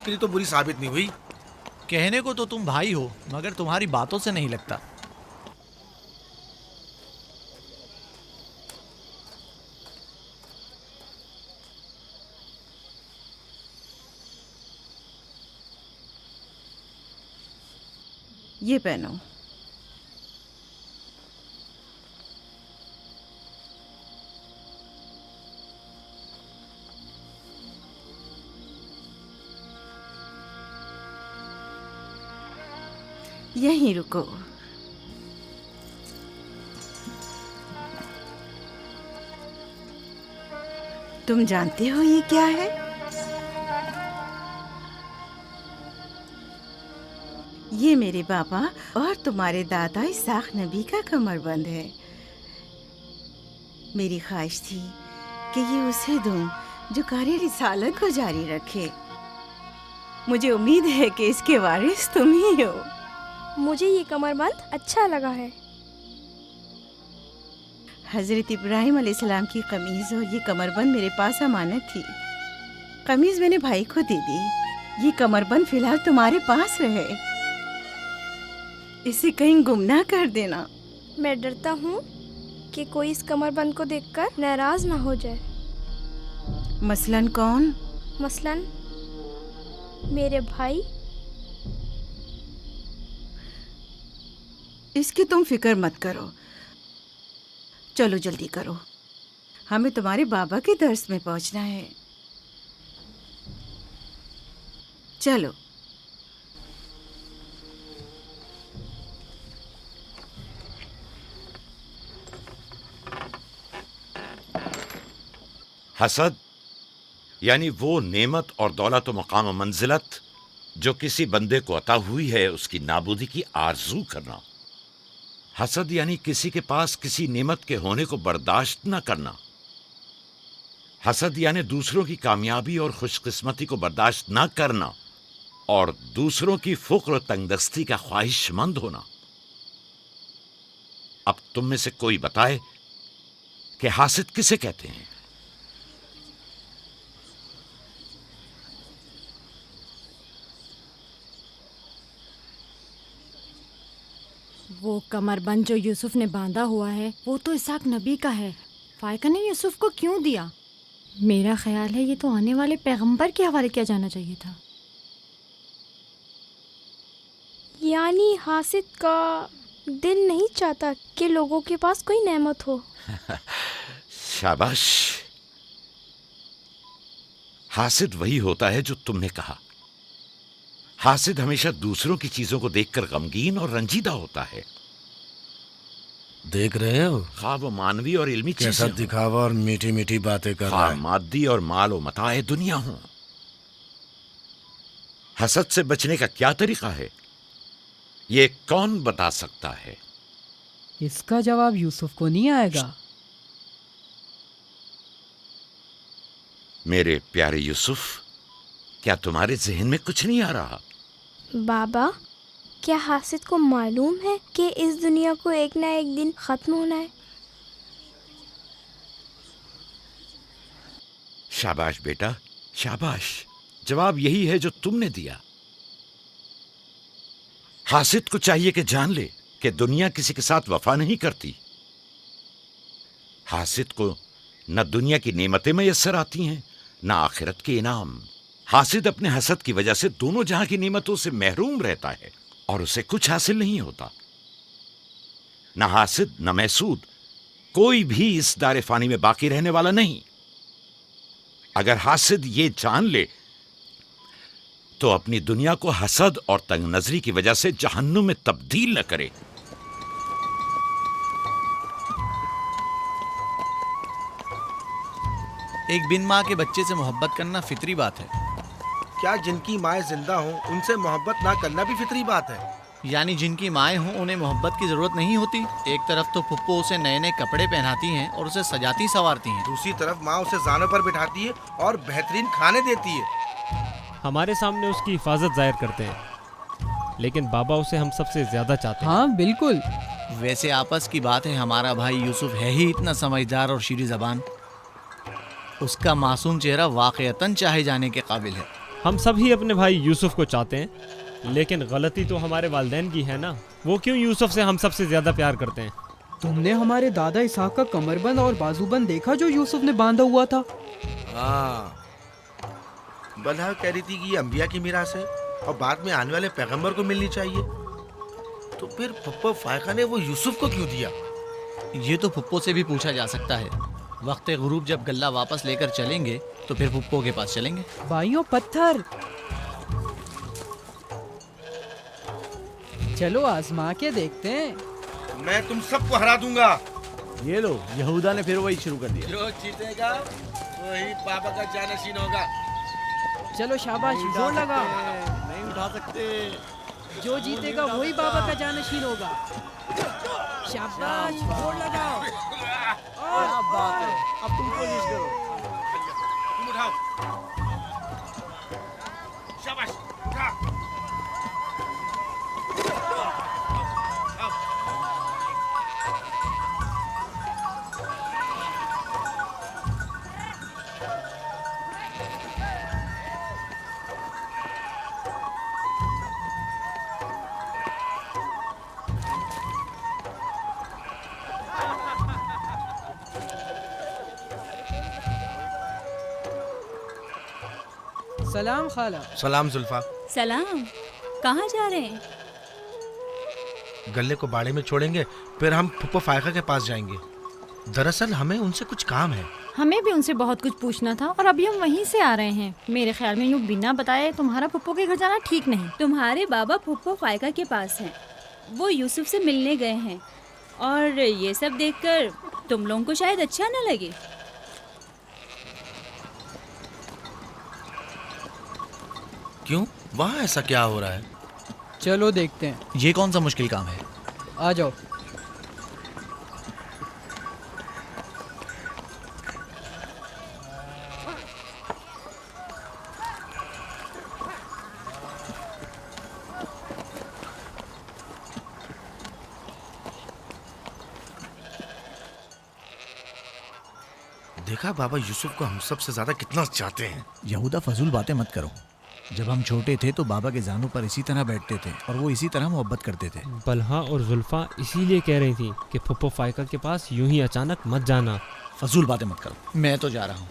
तेरी तो बुरी साबित नहीं हुई। कहने को तो तुम भाई हो, मगर तुम्हारी बातों से नहीं लगता। ये पहनो। यहीं रुको। तुम जानते हो ये क्या है? ये मेरे बाबा और तुम्हारे दादा इसाक नबी का कमरबंद है। मेरी ख्वाहिश थी कि ये उसे दूं जो कार्य रिसालत को जारी रखे। मुझे उम्मीद है कि इसके वारिस तुम ही हो। मुझे ये कमरबंद अच्छा लगा है। हज़रत इब्राहिम अलैहिस्सलाम की कमीज़ और ये कमरबंद मेरे पास अमानत थी। कमीज़ मैंने भाई को दे दी। ये कमरबंद फिलहाल तुम्हारे पास रहे। इसे कहीं गुम ना कर देना। मैं डरता हूँ कि कोई इस कमरबंद को देखकर नाराज ना हो जाए। मसलन कौन? मसलन मेरे भाई। इसकी तुम फिक्र मत करो। चलो जल्दी करो, हमें तुम्हारे बाबा के दर्स में पहुंचना है। चलो। हसद यानी वो नेमत और दौलत व मकाम व मंजिलत जो किसी बंदे को अता हुई है, उसकी नाबूदी की आरजू करना। हसद यानी किसी के पास किसी नेमत के होने को बर्दाश्त न करना। हसद यानी दूसरों की कामयाबी और खुशकिस्मती को बर्दाश्त न करना और दूसरों की फुक्र और तंगदस्ती का ख्वाहिशमंद होना। अब तुम में से कोई बताए कि हासिद किसे कहते हैं? वो कमरबंद जो यूसुफ ने बांधा हुआ है वो तो इसाक नबी का है। फाइका ने यूसुफ को क्यों दिया? मेरा ख्याल है ये तो आने वाले पैगंबर के हवाले किया जाना चाहिए था। यानी हासिद का दिल नहीं चाहता कि लोगों के पास कोई नेमत हो। शाबाश। हासिद वही होता है जो तुमने कहा। हासिद हमेशा दूसरों की चीजों को देखकर गमगीन और रंजीदा होता है। देख रहे हो खा वो मानवी और इल्मी कैसा चीजें दिखावा और मीठी मीठी बातें कर रहा खा है। मादी और माल और मताए दुनिया हो। हसद से बचने का क्या तरीका है, ये कौन बता सकता है? इसका जवाब यूसुफ को नहीं आएगा। मेरे प्यारे यूसुफ, क्या तुम्हारे जहन में कुछ नहीं आ रहा? बाबा, क्या हासिद को मालूम है कि इस दुनिया को एक ना एक दिन खत्म होना है? शाबाश बेटा, शाबाश। जवाब यही है जो तुमने दिया। हासिद को चाहिए कि जान ले कि दुनिया किसी के साथ वफा नहीं करती। हासिद को न दुनिया की नेमतें मैसर आती हैं, न आखिरत के इनाम। हासिद अपने हसद की वजह से दोनों जहां की नेमतों से महरूम रहता है और उसे कुछ हासिल नहीं होता। न हासिद न महसूद, कोई भी इस दारे फानी में बाकी रहने वाला नहीं। अगर हासिद ये जान ले तो अपनी दुनिया को हसद और तंग नजरी की वजह से जहन्नुम में तब्दील न करे। एक बिन माँ के बच्चे से मोहब्बत करना फितरी बात है। क्या जिनकी माएँ जिंदा हों उनसे मोहब्बत ना करना भी फितरी बात है? यानी जिनकी माएँ हों उन्हें मोहब्बत की जरूरत नहीं होती। एक तरफ तो फुप्पो उसे नए नए कपड़े पहनाती हैं और उसे सजाती संवारती हैं, दूसरी तरफ माँ उसे जानों पर बिठाती है और बेहतरीन खाने देती है। हमारे सामने उसकी हिफाजत जाहिर करते हैं, लेकिन बाबा उसे हम सबसे ज्यादा चाहते हैं। हाँ बिल्कुल। वैसे आपस की बात है, हमारा भाई यूसुफ है ही इतना समझदार और शीरी जबान। उसका मासूम चेहरा वाकईतन चाहे जाने के काबिल है। हम सभी अपने भाई यूसुफ को चाहते हैं, लेकिन गलती तो हमारे वालिदैन की है ना। वो क्यों यूसुफ से हम सबसे ज्यादा प्यार करते हैं? तुमने हमारे दादा इसहाक का कमरबंद और बाजूबंद देखा जो यूसुफ ने बांधा हुआ था? हाँ, बलहा कह रही थी कि ये अंबिया की मीरास है और बाद में आने वाले पैगंबर को मिलनी चाहिए। तो फिर फुप्पो फायका ने वो यूसुफ को क्यों दिया? ये तो फुप्पो से भी पूछा जा सकता है। वक्त गुरूब जब गल्ला वापस लेकर चलेंगे तो फिर फुप्पो के पास चलेंगे। भाइयों पत्थर, चलो आजमा के देखते हैं। मैं तुम सबको हरा दूंगा। ये लो, यहूदा ने फिर वही शुरू कर दिया। जो जीतेगा वही बाबा का जानशीन होगा। चलो शाबाश, जोर लगा। नहीं उठा सकते। जो जीतेगा वही बाबा का जानशीन होगा। शाबाश, जोर लगाओ। और बात है, अब तुम कोशिश करो। तुम उठाओ। शाबाश, उठा। सलाम खाला। सलाम जुल्फा। सलाम। कहाँ जा रहे हैं? गल्ले को बाड़े में छोड़ेंगे, फिर हम फुप्पो फायका के पास जाएंगे। दरअसल हमें उनसे कुछ काम है। हमें भी उनसे बहुत कुछ पूछना था और अभी हम वहीं से आ रहे हैं। मेरे ख्याल में यूँ बिना बताए तुम्हारा फुप्पो के घर जाना ठीक नहीं। तुम्हारे बाबा फुप्पो फायका के पास हैं। वो यूसुफ से मिलने गए हैं और ये सब देखकर तुम लोगों को शायद अच्छा न लगे। क्यों? वहाँ ऐसा क्या हो रहा है? चलो देखते हैं। ये कौन सा मुश्किल काम है? आ जाओ। देखा बाबा यूसुफ को हम सबसे ज्यादा कितना चाहते हैं। यहूदा फजूल बातें मत करो। जब हम छोटे थे तो बाबा के जानों पर इसी तरह बैठते थे और वो इसी तरह मोहब्बत करते थे। बलहा और जुल्फा इसीलिए कह रही थी कि फुप्पो फायका के पास यूं ही अचानक मत जाना। फजूल बातें मत करो, मैं तो जा रहा हूँ।